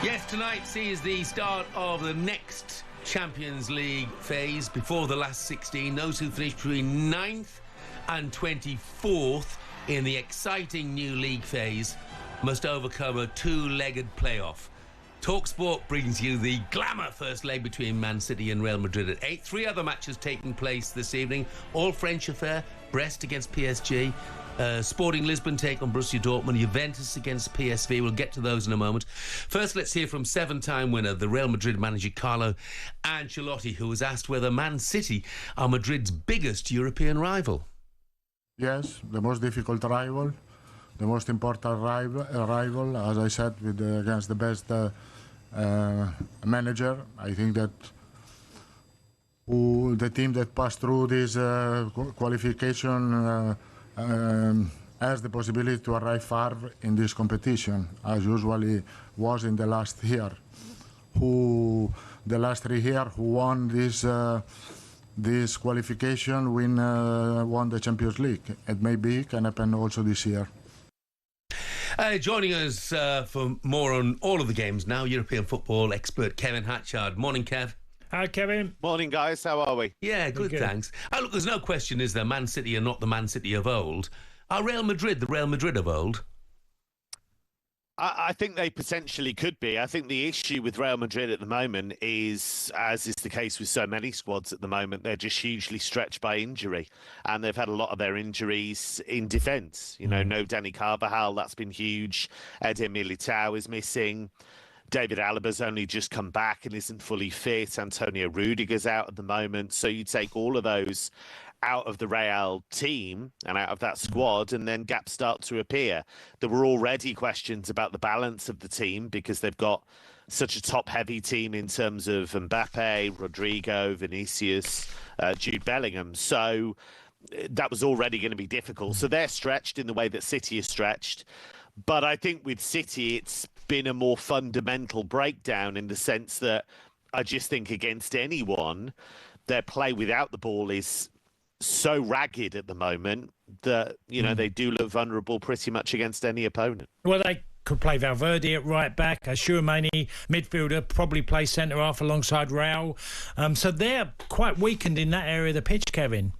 Yes, tonight sees the start of the next Champions League phase before the last 16. Those who finish between 9th and 24th in the exciting new league phase must overcome a two-legged playoff. talkSPORT brings you the glamour first leg between Man City and Real Madrid at 8. 3 other matches taking place this evening. All French affair. Brest against PSG. Sporting Lisbon take on Borussia Dortmund. Juventus against PSV. We'll get to those in a moment. First, let's hear from 7-time winner, the Real Madrid manager Carlo Ancelotti, who was asked whether Man City are Madrid's biggest European rival. Yes, the most difficult rival, the most important rival, as I said, against the best manager. I think that the team that passed through this qualification has the possibility to arrive far in this competition, as usually was in the last year. The last 3 years, who won this qualification, won the Champions League. It can happen also this year. Joining us for more on all of the games now, European football expert Kevin Hatchard. Morning, Kev. Hi, Kevin. Morning, guys. How are we? Yeah, good, thanks. Look, there's no question, is there? Man City are not the Man City of old. Are Real Madrid the Real Madrid of old? I think they potentially could be. I think the issue with Real Madrid at the moment is, as is the case with so many squads at the moment, they're just hugely stretched by injury. And they've had a lot of their injuries in defence. You know, no Dani Carvajal, that's been huge. Eder Militao is missing. David Alaba's only just come back and isn't fully fit. Antonio Rudiger's out at the moment. So you take all of those out of the Real team and out of that squad, and then gaps start to appear. There were already questions about the balance of the team because they've got such a top-heavy team in terms of Mbappe, Rodrigo, Vinicius, Jude Bellingham. So that was already going to be difficult. So they're stretched in the way that City is stretched. But I think with City, it's been a more fundamental breakdown in the sense that I just think against anyone, their play without the ball is so ragged at the moment that, you know, they do look vulnerable pretty much against any opponent. Well, they could play Valverde at right back, Tchouaméni midfielder, probably play centre-half alongside Raul. So they're quite weakened in that area of the pitch, Kevin.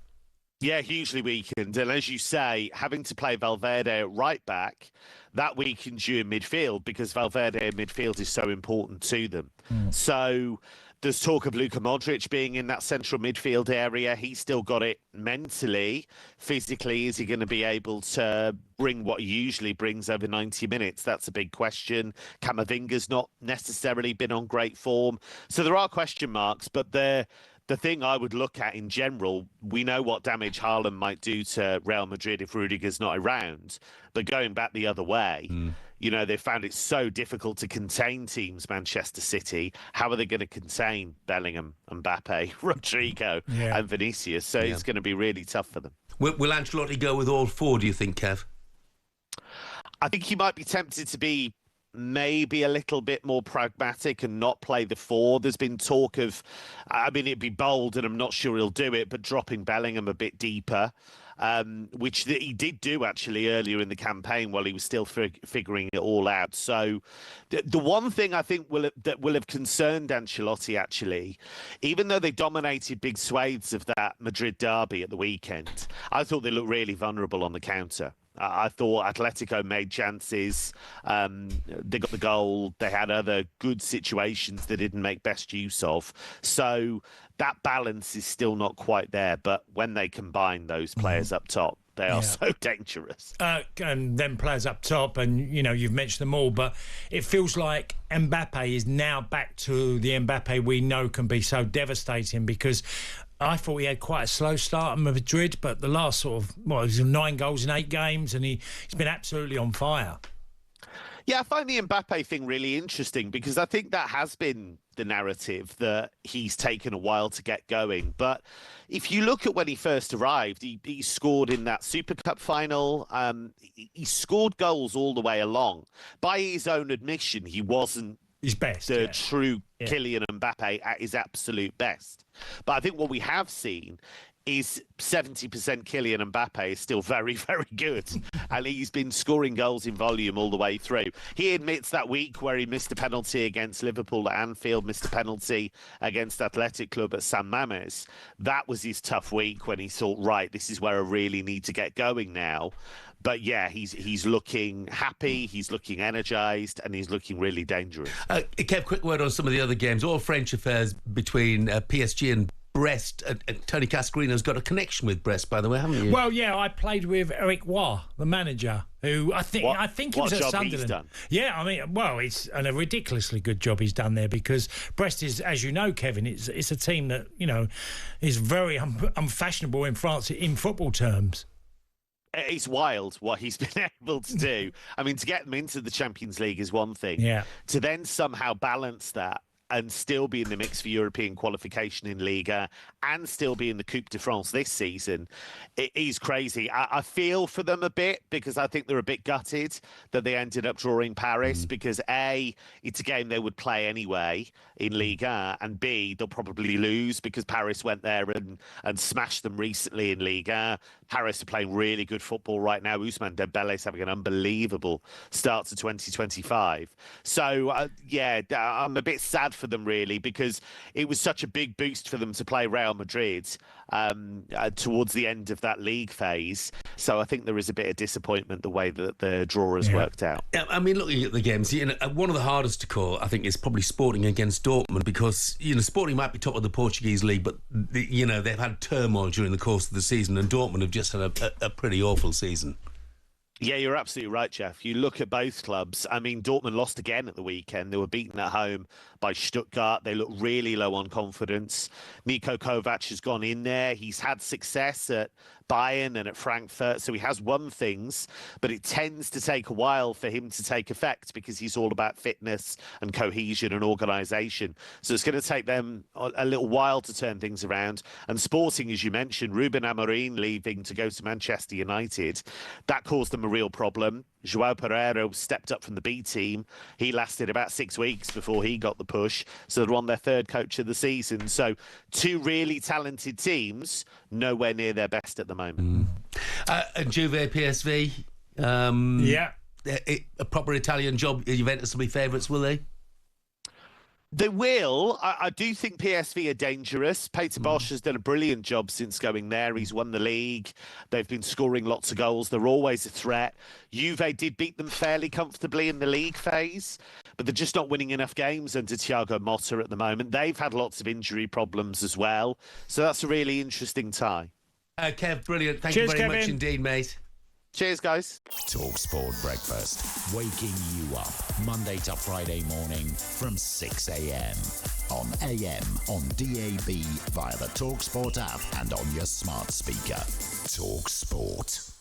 Yeah, hugely weakened. And as you say, having to play Valverde at right back, that weakens you in midfield because Valverde in midfield is so important to them. So there's talk of Luka Modric being in that central midfield area. He's still got it mentally. Physically, is he going to be able to bring what he usually brings over 90 minutes? That's a big question. Camavinga's not necessarily been on great form. So there are question marks, but the thing I would look at in general, we know what damage Haaland might do to Real Madrid if Rudiger's not around. But going back the other way, you know, they found it so difficult to contain teams, Manchester City. How are they going to contain Bellingham, Mbappe, Rodrigo and Vinicius? So it's going to be really tough for them. Will Ancelotti go with all 4, do you think, Kev? I think he might be tempted to be maybe a little bit more pragmatic and not play the 4. There's been talk of, I mean, it'd be bold and I'm not sure he'll do it, but dropping Bellingham a bit deeper, which he did do actually earlier in the campaign while he was still figuring it all out. So the one thing I think that will have concerned Ancelotti actually, even though they dominated big swathes of that Madrid derby at the weekend, I thought they looked really vulnerable on the counter. I thought Atletico made chances. They got the goal. They had other good situations they didn't make best use of. So that balance is still not quite there. But when they combine those players up top, they are so dangerous. And then players up top, and, you know, you've mentioned them all, but it feels like Mbappe is now back to the Mbappe we know can be so devastating, because I thought he had quite a slow start at Madrid, but the last sort of, it was 9 goals in 8 games, and he's been absolutely on fire. Yeah, I find the Mbappe thing really interesting because I think that has been the narrative, that he's taken a while to get going. But if you look at when he first arrived, he scored in that Super Cup final. He scored goals all the way along. By his own admission, he wasn't his best, the true Kylian Mbappe at his absolute best. But I think what we have seen is 70% Kylian Mbappe is still very, very good. And he's been scoring goals in volume all the way through. He admits that week where he missed a penalty against Liverpool at Anfield, missed a penalty against Athletic Club at San Mamés. That was his tough week when he thought, right, this is where I really need to get going now. But yeah, he's looking happy, he's looking energised, and he's looking really dangerous. Kev, quick word on some of the other games. All French affairs between PSG and Brest. Tony Cascarino's got a connection with Brest, by the way, haven't you? Well, yeah, I played with Eric Roy, the manager, who I think he was at Sunderland. He's done. Yeah, I mean, well, it's a ridiculously good job he's done there, because Brest is, as you know, Kevin, it's a team that, you know, is very unfashionable in France in football terms. It's wild what he's been able to do. I mean, to get them into the Champions League is one thing. Yeah. To then somehow balance that and still be in the mix for European qualification in Liga and still be in the Coupe de France this season, it is crazy. I feel for them a bit, because I think they're a bit gutted that they ended up drawing Paris, because A, it's a game they would play anyway in Liga, and B, they'll probably lose because Paris went there and smashed them recently in Liga. Paris are playing really good football right now. Ousmane Dembele is having an unbelievable start to 2025. So, yeah, I'm a bit sad for them, really, because it was such a big boost for them to play Real Madrid towards the end of that league phase. So I think there is a bit of disappointment the way that the draw has worked out. Yeah, I mean, looking at the games, you know, one of the hardest to call, I think, is probably Sporting against Dortmund, because, you know, Sporting might be top of the Portuguese league, but, you know, they've had turmoil during the course of the season, and Dortmund have just had a pretty awful season. Yeah, you're absolutely right, Jeff. You look at both clubs. I mean, Dortmund lost again at the weekend. They were beaten at home by Stuttgart. They look really low on confidence. Niko Kovac has gone in there. He's had success at Bayern and at Frankfurt, so he has won things, but it tends to take a while for him to take effect, because he's all about fitness and cohesion and organisation. So it's going to take them a little while to turn things around. And Sporting, as you mentioned, Ruben Amorim leaving to go to Manchester United, that caused them a real problem. João Pereira stepped up from the B team. He lasted about 6 weeks before he got the push. So they're on their third coach of the season. So two really talented teams, nowhere near their best at the moment. Juve, PSV. A proper Italian job. Juventus will be favourites, will they? They will. I do think PSV are dangerous. Peter Bosz has done a brilliant job since going there. He's won the league. They've been scoring lots of goals. They're always a threat. Juve did beat them fairly comfortably in the league phase, but they're just not winning enough games under Thiago Motta at the moment. They've had lots of injury problems as well. So that's a really interesting tie. Kev, brilliant. Thank you very much indeed, mate. Cheers, guys. talkSPORT Breakfast, waking you up Monday to Friday morning from 6 a.m. on AM, on DAB, via the talkSPORT app and on your smart speaker. talkSPORT.